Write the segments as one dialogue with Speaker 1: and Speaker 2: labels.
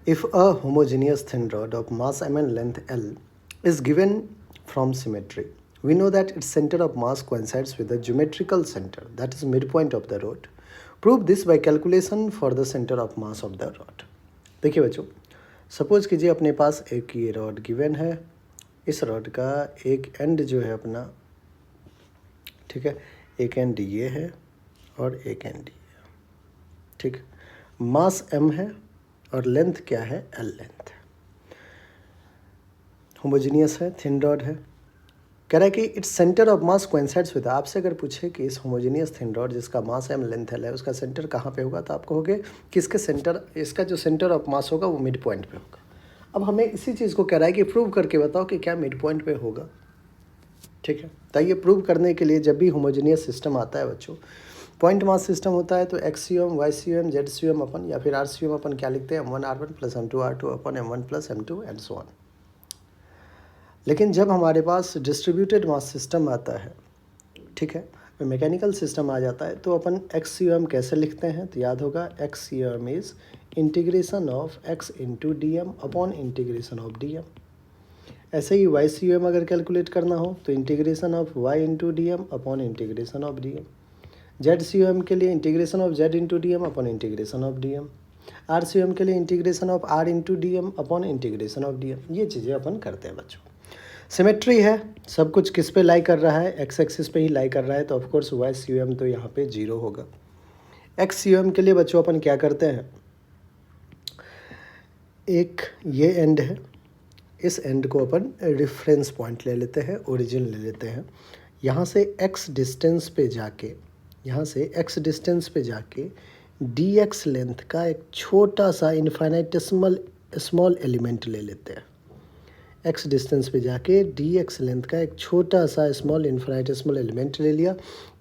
Speaker 1: If a homogeneous thin rod of mass m and length L is given from symmetry, we know that its center of mass coincides with the geometrical center, that is midpoint of the rod. Prove this by calculation for the center of mass of the rod. देखिए बच्चों, suppose कीजिए अपने पास एक ये rod given है, इस rod का एक एंड जो है अपना, ठीक है, एक एंड ये है और एक एंड ये है, ठीक। मास m है और लेंथ क्या है, L लेंथ है, होमोजीनियस है, थिन रॉड है। कह रहा है कि its centre of mass coincides with, आपसे अगर पूछे कि इस होमोजीनियस थिन रॉड जिसका मास m लेंथ L है उसका सेंटर कहाँ पे होगा, तो आप कहोगे कि इसके सेंटर, इसका जो सेंटर ऑफ मास होगा वो मिड पॉइंट पे होगा। अब हमें इसी चीज़ को कह रहा है कि प्रूव करके बताओ कि क्या मिड पॉइंट पे होगा, ठीक है। तो ये प्रूव करने के लिए जब भी होमोजीनियस सिस्टम आता है बच्चों, पॉइंट मास सिस्टम होता है, तो XCOM YCOM ZCOM अपन या फिर RCOM अपन क्या लिखते हैं, M1 R1 plus M2 R2 upon M1 plus M2 and so on. लेकिन जब हमारे पास डिस्ट्रीब्यूटेड मास सिस्टम आता है, ठीक है, मैकेनिकल सिस्टम आ जाता है, तो अपन XCOM कैसे लिखते हैं, तो याद होगा XCOM is integration of x into D M upon integration of D M. ऐसे ही YCOM अगर कैलकुलेट करना हो तो integration of y into D M upon integration of D M. ZCOM के लिए integration of z into D M upon integration of D M. RCOM के लिए integration of r into D M upon integration of D M. ये चीज़ें अपन करते हैं बच्चों। Symmetry है, सब कुछ किस पे लाई कर रहा है, x एक्सिस पे ही लाई कर रहा है, तो ऑफकोर्स YCOM तो यहाँ पे 0 होगा। XCOM के लिए बच्चों अपन क्या करते हैं, एक ये एंड है, इस एंड को अपन रेफरेंस पॉइंट ले लेते हैं, ओरिजिन ले लेते हैं। यहाँ से x डिस्टेंस पे जाके, यहाँ से x डिस्टेंस पे जाके dx लेंथ का एक छोटा सा इनफाइनाइटेसिमल स्मॉल एलिमेंट ले लेते हैं। x डिस्टेंस पे जाके dx लेंथ का एक छोटा सा स्मॉल इनफाइनाइटेसिमल एलिमेंट ले लिया।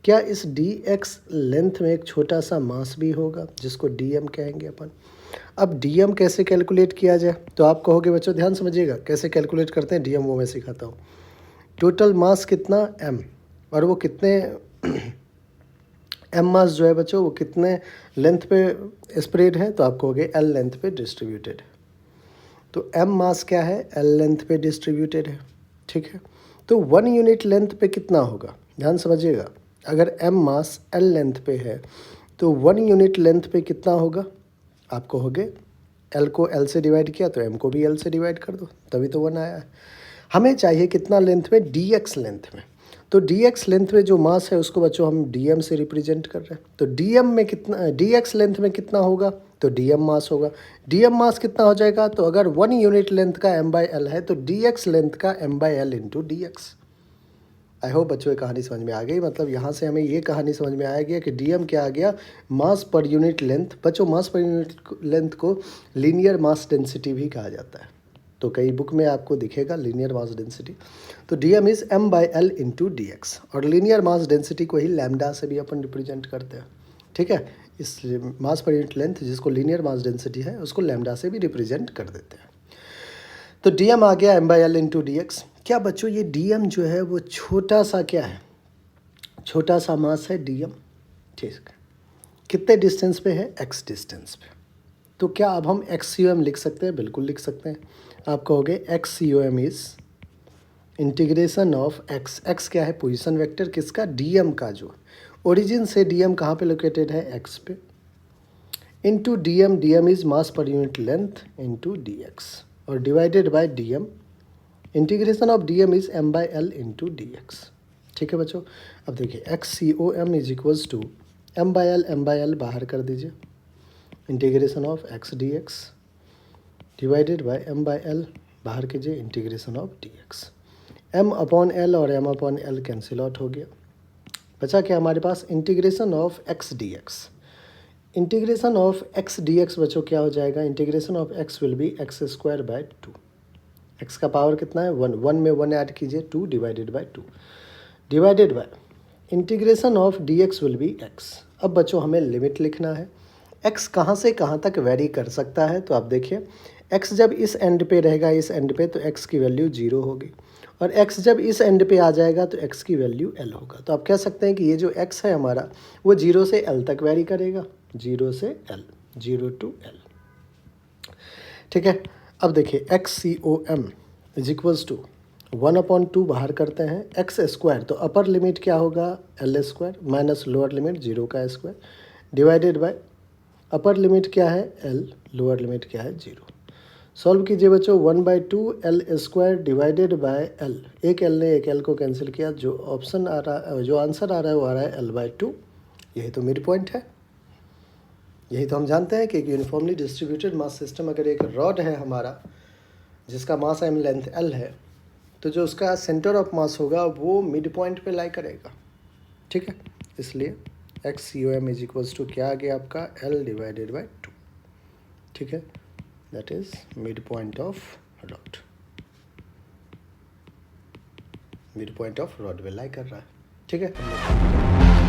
Speaker 1: क्या इस dx लेंथ में एक छोटा सा मास भी होगा जिसको dm कहेंगे अपन। अब dm कैसे कैलकुलेट किया जाए, तो आप कहोगे बच्चों ध्यान समझिएगा कैसे कैलकुलेट करते हैं dm, वो मैं सिखाता हूँ। टोटल मास कितना m, और वो कितने m मास जो है बच्चों वो कितने लेंथ पे स्प्रेड है, तो आप कहोगे l लेंथ पे डिस्ट्रीब्यूटेड है। तो m मास क्या है, l लेंथ पे डिस्ट्रीब्यूटेड है, ठीक है। तो 1 यूनिट लेंथ पे कितना होगा, ध्यान समझिएगा। अगर m मास l लेंथ पे है तो 1 यूनिट लेंथ पे कितना होगा, आप कहोगे l को l से डिवाइड किया तो m को भी l से डिवाइड कर दो, तभी तो 1 आया है। हमें चाहिए कितना लेंथ में, dx लेंथ में। तो dx लेंथ में जो मास है उसको बच्चों हम dm से रिप्रेजेंट कर रहे हैं। तो dm में कितना, dx लेंथ में कितना होगा, तो dm मास होगा। dm मास कितना हो जाएगा, तो अगर 1 यूनिट लेंथ का m/l है तो dx लेंथ का m/l into dx। I hope बच्चों ये कहानी समझ में आ गई। मतलब यहाँ से हमें ये कहानी समझ में आया गया कि dm क्या आ गया, मास पर यूनिट लेंथ। बच्चों मास पर यूनिट लेंथ को लीनियर मास डेंसिटी भी कहा जाता है, तो कई बुक में आपको दिखेगा लीनियर मास डेंसिटी। तो dm is m/l into dx, और लीनियर मास डेंसिटी को ही लैम्डा से भी अपन रिप्रेजेंट करते हैं, ठीक है। इस मास पर यूनिट लेंथ जिसको लीनियर मास डेंसिटी है उसको लैम्डा से भी रिप्रेजेंट कर देते हैं। तो dm आ गया m/l इंटू dx। क्या बच्चों ये dm जो है वो छोटा सा क्या है, छोटा सा मास है dm, ठीक है। कितने डिस्टेंस पे है, x डिस्टेंस पे। तो क्या अब हम XCOM लिख सकते हैं, बिल्कुल लिख सकते हैं। आप कहोगे XCOM is integration of x क्या है, पोजीशन वेक्टर किसका, dm का, जो ओरिजिन से dm कहाँ पे लोकेटेड है, x पे, into dm is mass per unit length into dx, और divided by dm, integration of dm is m/l into dx, ठीक है बच्चों। अब देखिए XCOM is equals to m/l बाहर कर दीजिए, integration of x dx divided by m/l बाहर कीजिए, इंटीग्रेशन ऑफ dx। m/l और m/l कैंसिल आउट हो गया, बचा क्या हमारे पास, integration of x dx। Integration of x dx बच्चों क्या हो जाएगा, integration of x will be x²/2। x का पावर कितना है, 1, 1 में 1 ऐड कीजिए, 2 divided by 2 divided by integration of dx will be x। अब बच्चों हमें लिमिट लिखना है, x कहाँ से कहाँ तक वेरी कर सकता है। तो आप देखिए x जब इस एंड पे रहेगा, इस एंड पे, तो x की वैल्यू 0 होगी, और x जब इस एंड पे आ जाएगा तो x की वैल्यू l होगा। तो आप कह सकते हैं कि ये जो x है हमारा वो 0 से l तक वेरी करेगा, 0 से l, 0 to l, ठीक है। अब देखिए XCOM इज इक्वल्स टू 1/2 बाहर करते हैं एक्स स्क्वायर, तो अपर लिमिट क्या होगा L square minus lower limit 0 का square divided by upper limit क्या है L, लोअर लिमिट क्या है 0। सॉल्व कीजिए बच्चों, 1/2 L square divided by L, एक L ने एक L को कैंसिल किया, जो ऑप्शन आ रहा है, जो आंसर आ रहा है वो आ रहा है L/2। यही तो मिड पॉइंट है। यही तो हम जानते हैं कि एक यूनिफॉर्मली डिस्ट्रीब्यूटेड मास सिस्टम, अगर एक रॉड है हमारा जिसका मास m लेंथ L है, तो जो उसका सेंटर ऑफ मास होगा वो मिड पॉइंट पे लाई करेगा। ठीक है, इसलिए XCOM इज इक्वल्स टू क्या आ गया आपका L/2। ठीक है, that is mid point of rod. Mid point of rod पे लाई कर रहा है। ठीक है।